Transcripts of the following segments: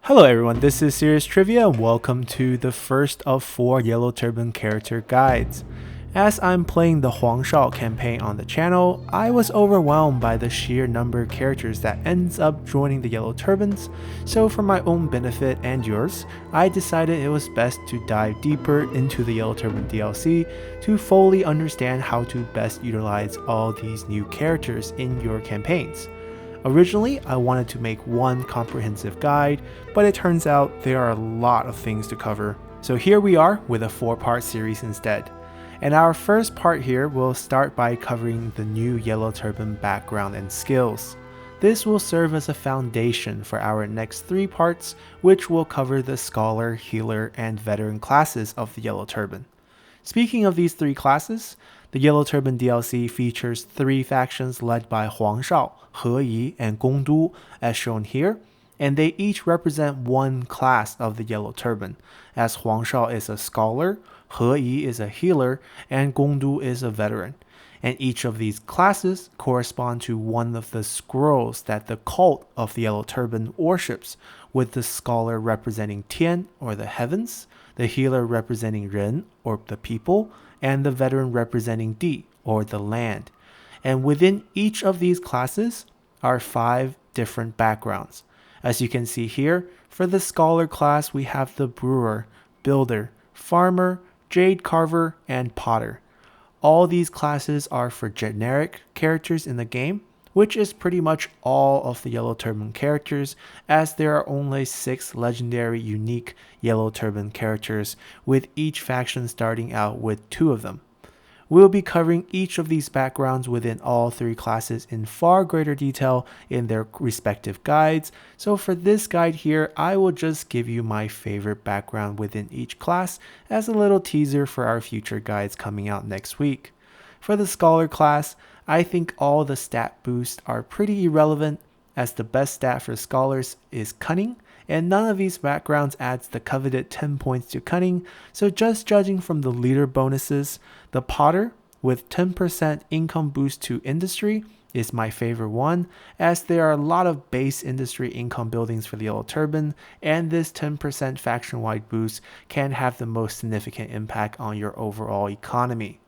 Hello everyone, this is Serious Trivia and welcome to the first of 4 Yellow Turban Character Guides. As I'm playing the Huangshao campaign on the channel, I was overwhelmed by the sheer number of characters that ends up joining the Yellow Turbans, so for my own benefit and yours, I decided it was best to dive deeper into the Yellow Turban DLC to fully understand how to best utilize all these new characters in your campaigns. Originally, I wanted to make one comprehensive guide, but it turns out there are a lot of things to cover. So here we are with a 4-part series instead. And our first part here will start by covering the new Yellow Turban background and skills. This will serve as a foundation for our next 3 parts, which will cover the Scholar, Healer, and Veteran classes of the Yellow Turban. Speaking of these 3 classes, the Yellow Turban DLC features 3 factions led by Huangshao, He Yi, and Gongdu as shown here, and they each represent one class of the Yellow Turban, as Huangshao is a Scholar, He Yi is a Healer, and Gongdu is a Veteran. And each of these classes correspond to one of the scrolls that the cult of the Yellow Turban worships, with the Scholar representing Tian, or the heavens, the Healer representing Ren, or the people, and the Veteran representing Di, or the land. And within each of these classes are 5 different backgrounds. As you can see here, for the Scholar class we have the Brewer, Builder, Farmer, Jade Carver, and Potter. All these classes are for generic characters in the game, which is pretty much all of the Yellow Turban characters, as there are only 6 legendary unique Yellow Turban characters, with each faction starting out with 2 of them. We'll be covering each of these backgrounds within all 3 classes in far greater detail in their respective guides, so for this guide here, I will just give you my favorite background within each class as a little teaser for our future guides coming out next week. For the Scholar class, I think all the stat boosts are pretty irrelevant, as the best stat for Scholars is Cunning, and none of these backgrounds adds the coveted 10 points to Cunning, so just judging from the leader bonuses, the Potter, with 10% income boost to Industry, is my favorite one, as there are a lot of base industry income buildings for the Yellow Turban, and this 10% faction-wide boost can have the most significant impact on your overall economy.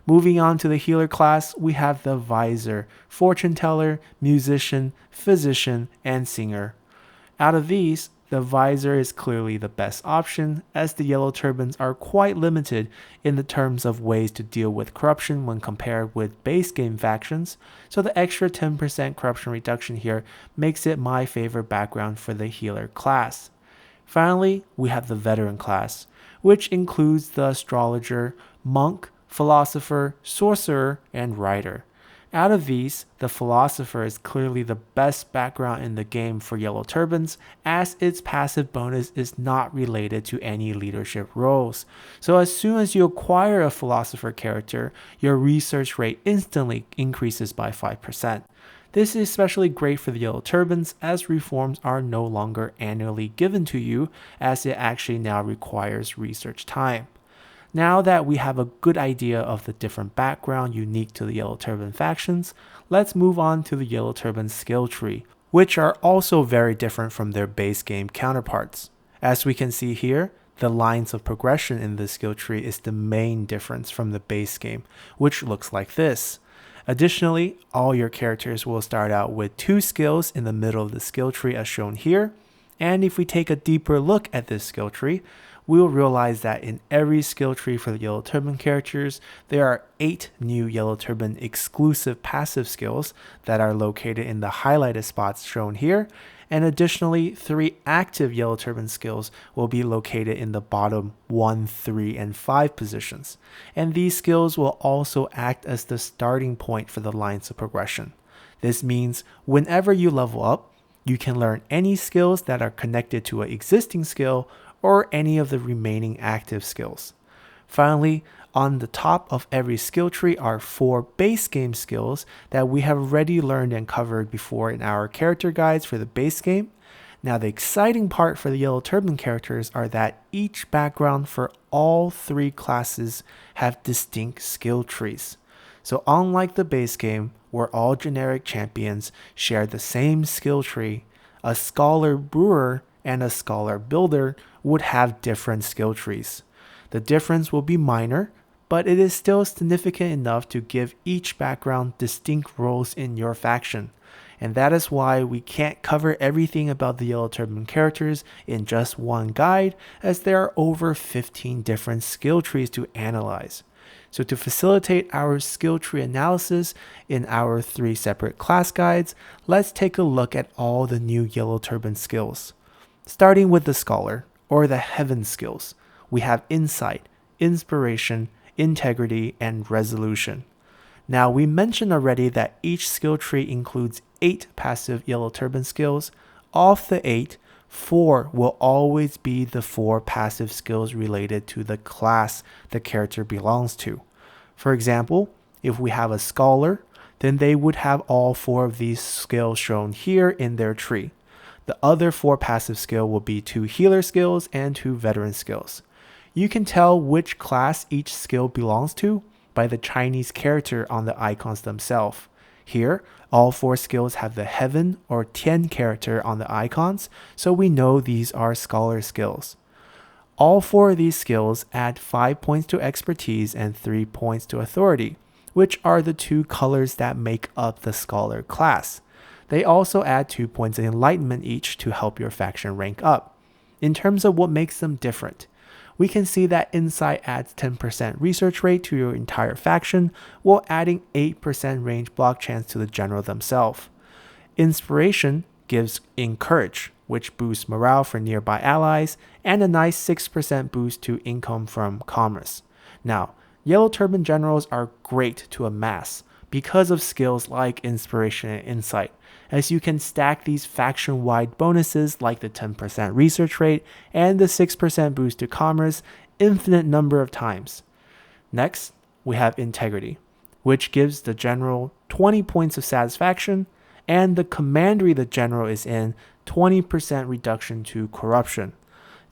Moving on to the Healer class, we have the Visor, Fortune Teller, Musician, Physician, and Singer. Out of these, the Visor is clearly the best option, as the Yellow Turbans are quite limited in the terms of ways to deal with corruption when compared with base game factions, so the extra 10% corruption reduction here makes it my favorite background for the Healer class. Finally, we have the Veteran class, which includes the Astrologer, Monk, Philosopher, Sorcerer, and Writer. Out of these, the Philosopher is clearly the best background in the game for Yellow Turbans, as its passive bonus is not related to any leadership roles. So as soon as you acquire a Philosopher character, your research rate instantly increases by 5%. This is especially great for the Yellow Turbans, as reforms are no longer annually given to you, as it actually now requires research time. Now that we have a good idea of the different background unique to the Yellow Turban factions, let's move on to the Yellow Turban skill tree, which are also very different from their base game counterparts. As we can see here, the lines of progression in this skill tree is the main difference from the base game, which looks like this. Additionally, all your characters will start out with 2 skills in the middle of the skill tree as shown here, and if we take a deeper look at this skill tree, we'll realize that in every skill tree for the Yellow Turban characters, there are 8 new Yellow Turban exclusive passive skills that are located in the highlighted spots shown here, and additionally 3 active Yellow Turban skills will be located in the bottom 1, 3, and 5 positions, and these skills will also act as the starting point for the lines of progression. This means whenever you level up, you can learn any skills that are connected to an existing skill or any of the remaining active skills. Finally, on the top of every skill tree are 4 base game skills that we have already learned and covered before in our character guides for the base game. Now the exciting part for the Yellow Turban characters are that each background for all 3 classes have distinct skill trees. So unlike the base game, where all generic champions share the same skill tree, a Scholar Brewer and a Scholar Builder would have different skill trees. The difference will be minor, but it is still significant enough to give each background distinct roles in your faction. And that is why we can't cover everything about the Yellow Turban characters in just one guide, as there are over 15 different skill trees to analyze. So to facilitate our skill tree analysis in our 3 separate class guides, let's take a look at all the new Yellow Turban skills. Starting with the Scholar, or the Heaven skills, we have Insight, Inspiration, Integrity, and Resolution. Now, we mentioned already that each skill tree includes 8 passive Yellow Turban skills. Of the 8, 4 will always be the 4 passive skills related to the class the character belongs to. For example, if we have a Scholar, then they would have all 4 of these skills shown here in their tree. The other 4 passive skills will be 2 healer skills and 2 veteran skills. You can tell which class each skill belongs to by the Chinese character on the icons themselves. Here, all 4 skills have the Heaven or Tian character on the icons, so we know these are Scholar skills. All 4 of these skills add 5 points to Expertise and 3 points to Authority, which are the 2 colors that make up the Scholar class. They also add 2 points of Enlightenment each to help your faction rank up. In terms of what makes them different, we can see that Insight adds 10% research rate to your entire faction, while adding 8% range block chance to the general themselves. Inspiration gives Encourage, which boosts morale for nearby allies, and a nice 6% boost to income from commerce. Now, Yellow Turban generals are great to amass because of skills like Inspiration and Insight, as you can stack these faction-wide bonuses like the 10% research rate and the 6% boost to commerce infinite number of times. Next, we have Integrity, which gives the general 20 points of satisfaction, and the commandery the general is in 20% reduction to corruption.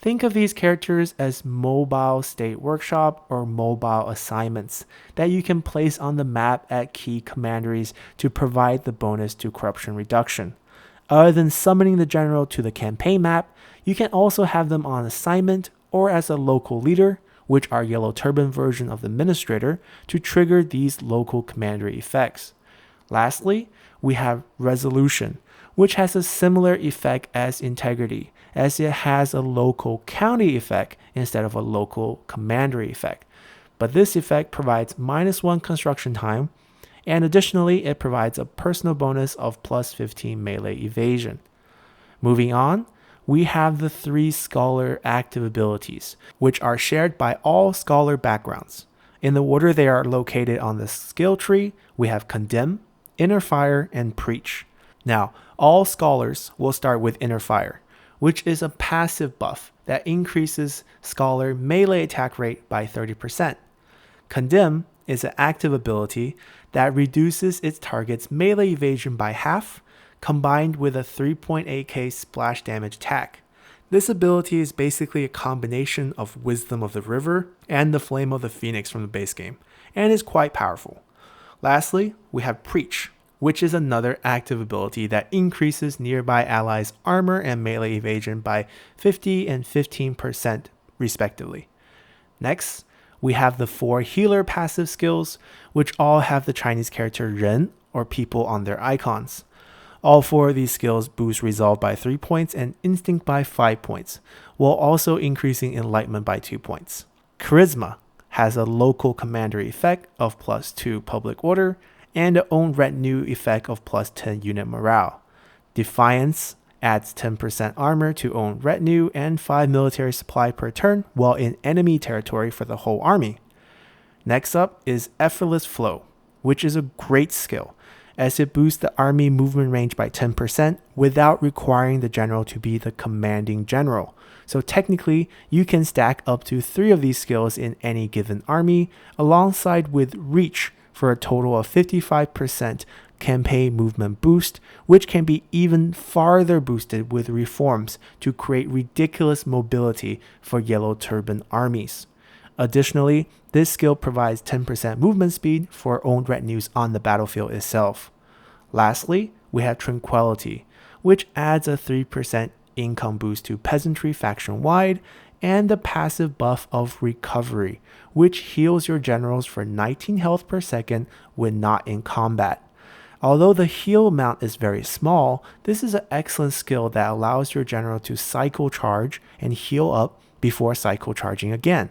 Think of these characters as mobile state workshop or mobile assignments that you can place on the map at key commanderies to provide the bonus to corruption reduction. Other than summoning the general to the campaign map, you can also have them on assignment or as a local leader, which are Yellow Turban version of the administrator, to trigger these local commandery effects. Lastly, we have Resolution, which has a similar effect as Integrity, as it has a local county effect instead of a local commandery effect. But this effect provides -1 construction time, and additionally it provides a personal bonus of +15 melee evasion. Moving on, we have the 3 Scholar active abilities, which are shared by all Scholar backgrounds. In the order they are located on the skill tree, we have Condemn, Inner Fire, and Preach. Now, all Scholars will start with Inner Fire, which is a passive buff that increases Scholar melee attack rate by 30%. Condemn is an active ability that reduces its target's melee evasion by half, combined with a 3.8k splash damage attack. This ability is basically a combination of Wisdom of the River and the Flame of the Phoenix from the base game, and is quite powerful. Lastly, we have Preach, which is another active ability that increases nearby allies' armor and melee evasion by 50 and 15% respectively. Next, we have the 4 healer passive skills, which all have the Chinese character Ren, or people, on their icons. All 4 of these skills boost Resolve by 3 points and Instinct by 5 points, while also increasing Enlightenment by 2 points. Charisma has a local commandery effect of +2 public order, and an own retinue effect of +10 unit morale. Defiance adds 10% armor to own retinue and 5 military supply per turn while in enemy territory for the whole army. Next up is Effortless Flow, which is a great skill, as it boosts the army movement range by 10% without requiring the general to be the commanding general. So technically, you can stack up to 3 of these skills in any given army, alongside with Reach for a total of 55% campaign movement boost, which can be even farther boosted with reforms to create ridiculous mobility for Yellow Turban armies. Additionally, this skill provides 10% movement speed for owned retinues on the battlefield itself. Lastly, we have Tranquility, which adds a 3% income boost to Peasantry faction wide, and the passive buff of Recovery, which heals your generals for 19 health per second when not in combat. Although the heal amount is very small, this is an excellent skill that allows your general to cycle charge and heal up before cycle charging again.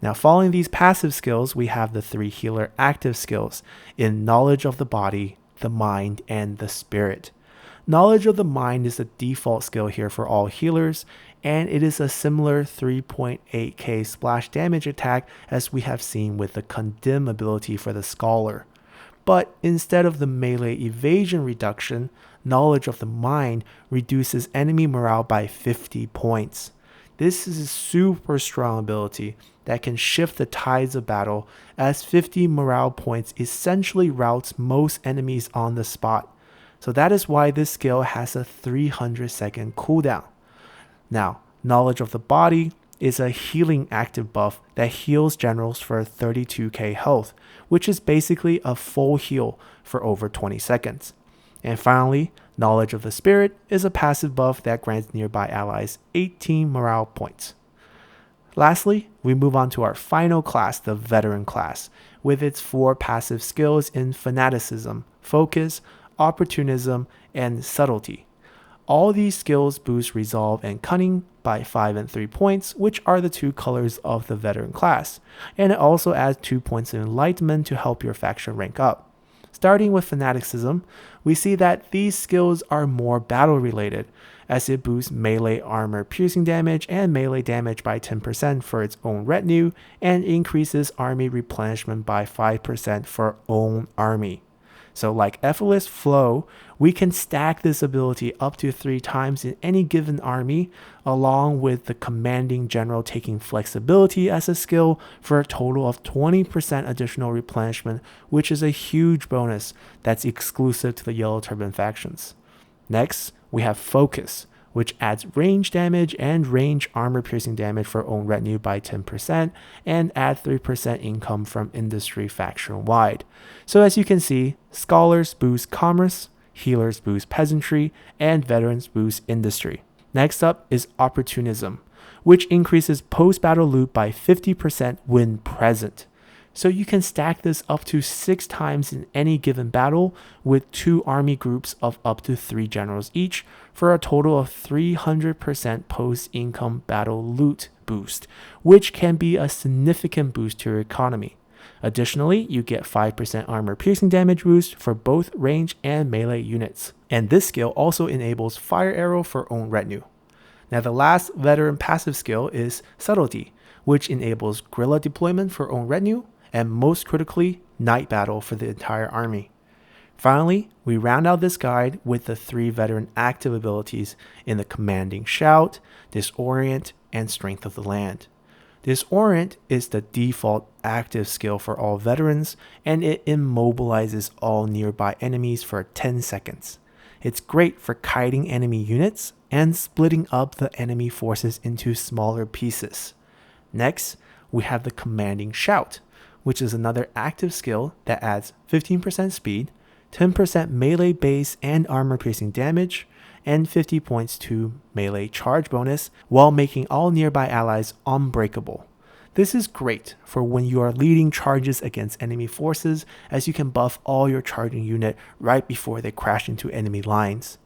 Now, following these passive skills, we have the 3 healer active skills in Knowledge of the Body, the Mind, and the Spirit. Knowledge of the Mind is the default skill here for all healers, and it is a similar 3.8k splash damage attack as we have seen with the Condemn ability for the Scholar. But instead of the melee evasion reduction, Knowledge of the Mind reduces enemy morale by 50 points. This is a super strong ability that can shift the tides of battle, as 50 morale points essentially routes most enemies on the spot. So that is why this skill has a 300-second cooldown. Now, Knowledge of the Body is a healing active buff that heals generals for 32k health, which is basically a full heal for over 20 seconds. And finally, Knowledge of the Spirit is a passive buff that grants nearby allies 18 morale points. Lastly, we move on to our final class, the Veteran class, with its 4 passive skills in Fanaticism, Focus, Opportunism, and Subtlety. All these skills boost Resolve and Cunning by 5 and 3 points, which are the 2 colors of the Veteran class, and it also adds 2 points of Enlightenment to help your faction rank up. Starting with Fanaticism, we see that these skills are more battle related, as it boosts melee armor piercing damage and melee damage by 10% for its own retinue, and increases army replenishment by 5% for own army. So like Effortless Flow, we can stack this ability up to 3 times in any given army, along with the Commanding General taking Flexibility as a skill for a total of 20% additional replenishment, which is a huge bonus that's exclusive to the Yellow Turban factions. Next, we have Focus, which adds range damage and range armor piercing damage for own retinue by 10% and add 3% income from industry faction wide. So as you can see, Scholars boost commerce, Healers boost peasantry, and Veterans boost industry. Next up is Opportunism, which increases post-battle loot by 50% when present. So you can stack this up to 6 times in any given battle with 2 army groups of up to 3 generals each for a total of 300% post-income battle loot boost, which can be a significant boost to your economy. Additionally, you get 5% armor piercing damage boost for both range and melee units. And this skill also enables Fire Arrow for own retinue. Now the last veteran passive skill is Subtlety, which enables guerrilla deployment for own retinue, and most critically, night battle for the entire army. Finally, we round out this guide with the 3 veteran active abilities in the Commanding Shout, Disorient, and Strength of the Land. Disorient is the default active skill for all veterans, and it immobilizes all nearby enemies for 10 seconds. It's great for kiting enemy units and splitting up the enemy forces into smaller pieces. Next, we have the Commanding Shout, which is another active skill that adds 15% speed, 10% melee base and armor piercing damage, and 50 points to melee charge bonus while making all nearby allies unbreakable. This is great for when you are leading charges against enemy forces, as you can buff all your charging unit right before they crash into enemy lines.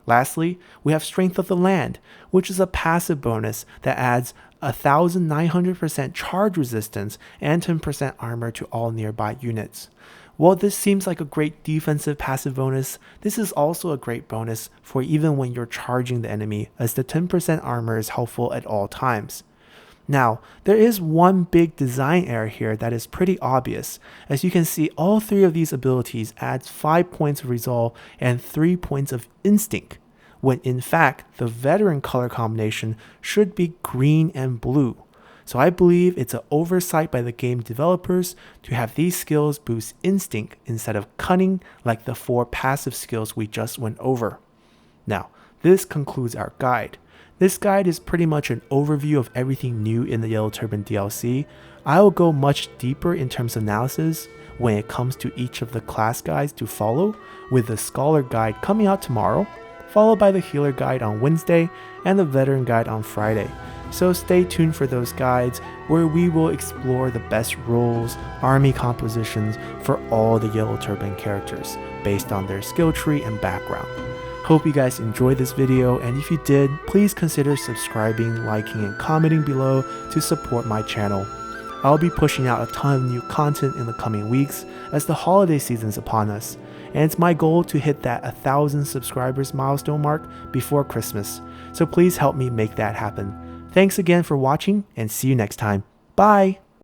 Lastly, we have Strength of the Land, which is a passive bonus that adds 1,900% charge resistance and 10% armor to all nearby units. While this seems like a great defensive passive bonus, this is also a great bonus for even when you're charging the enemy, as the 10% armor is helpful at all times. Now, there is one big design error here that is pretty obvious. As you can see, all 3 of these abilities adds 5 points of resolve and 3 points of instinct, when in fact the veteran color combination should be green and blue. So I believe it's an oversight by the game developers to have these skills boost instinct instead of cunning like the 4 passive skills we just went over. Now, this concludes our guide. This guide is pretty much an overview of everything new in the Yellow Turban DLC. I will go much deeper in terms of analysis when it comes to each of the class guides to follow, with the Scholar guide coming out tomorrow. followed by the Healer Guide on Wednesday and the Veteran Guide on Friday. So stay tuned for those guides where we will explore the best roles, army compositions for all the Yellow Turban characters based on their skill tree and background. Hope you guys enjoyed this video, and if you did, please consider subscribing, liking, and commenting below to support my channel. I'll be pushing out a ton of new content in the coming weeks as the holiday season's upon us, and it's my goal to hit that 1,000 subscribers milestone mark before Christmas, so please help me make that happen. Thanks again for watching, and see you next time. Bye!